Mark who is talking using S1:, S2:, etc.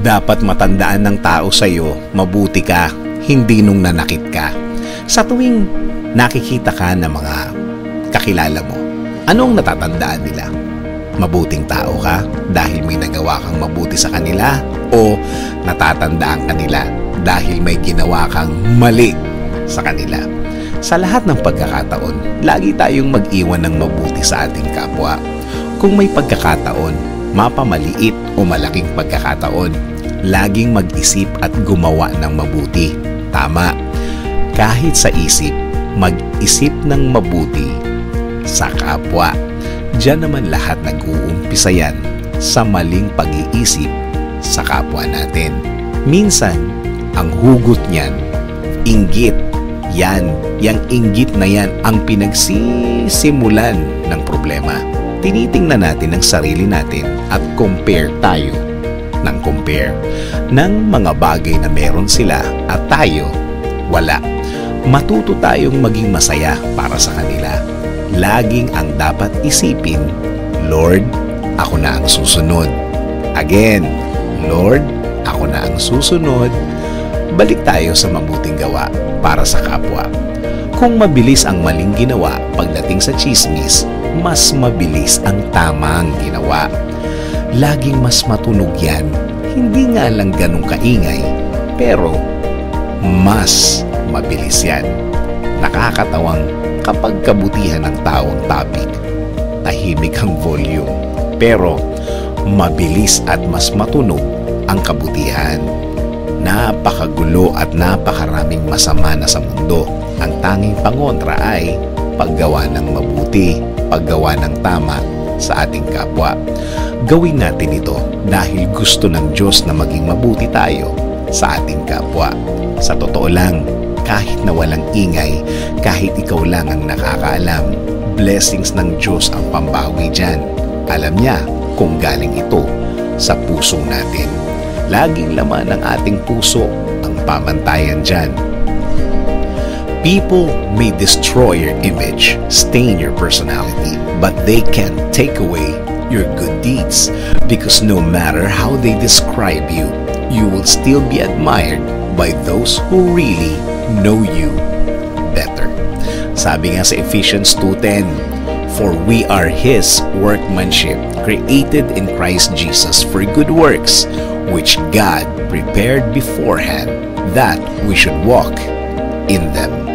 S1: Dapat matandaan ng tao sa'yo, mabuti ka, hindi nung nanakit ka. Sa tuwing nakikita ka ng mga kakilala mo, anong natatandaan nila? Mabuting tao ka dahil may nagawa kang mabuti sa kanila, o natatandaan ka nila dahil may ginawa kang mali sa kanila? Sa lahat ng pagkakataon, lagi tayong mag-iwan ng mabuti sa ating kapwa. Kung may pagkakataon, mapamaliit o malaking pagkakataon, laging mag-isip at gumawa ng mabuti. Tama. Kahit sa isip, mag-isip ng mabuti sa kapwa. Diyan naman lahat nag-uumpisa yan sa maling pag-iisip sa kapwa natin. Minsan, ang hugot niyan, inggit. Yang inggit na yan ang pinagsisimulan ng problema. Tinitingnan natin ang sarili natin at compare tayo ng mga bagay na meron sila at tayo wala. Matuto tayong maging masaya para sa kanila. Laging ang dapat isipin, Lord, ako na ang susunod. Again, Lord, ako na ang susunod. Balik tayo sa mabuting gawa para sa kapwa. Kung mabilis ang maling ginawa pagdating sa tsismis, mas mabilis ang tamang ginawa. Laging mas matunog yan. Hindi nga lang ganun kaingay, pero mas mabilis yan. Nakakatawang kapag kabutihan ng taong topic, tahimik ang volume, pero mabilis at mas matunog ang kabutihan. Napakagulo at napakaraming masama na sa mundo. Ang tanging pangontra ay paggawa ng mabuti, paggawa ng tama sa ating kapwa. Gawin natin ito dahil gusto ng Diyos na maging mabuti tayo sa ating kapwa. Sa totoo lang, kahit na walang ingay, kahit ikaw lang ang nakakaalam, blessings ng Diyos ang pambawi dyan. Alam niya kung galing ito sa puso natin. Laging laman ng ating puso ang pamantayan dyan. People may destroy your image, stain your personality, but they can't take away your good deeds, because no matter how they describe you, you will still be admired by those who really know you better. Sabi nga sa Ephesians 2:10, for we are His workmanship, created in Christ Jesus for good works, which God prepared beforehand that we should walk in them.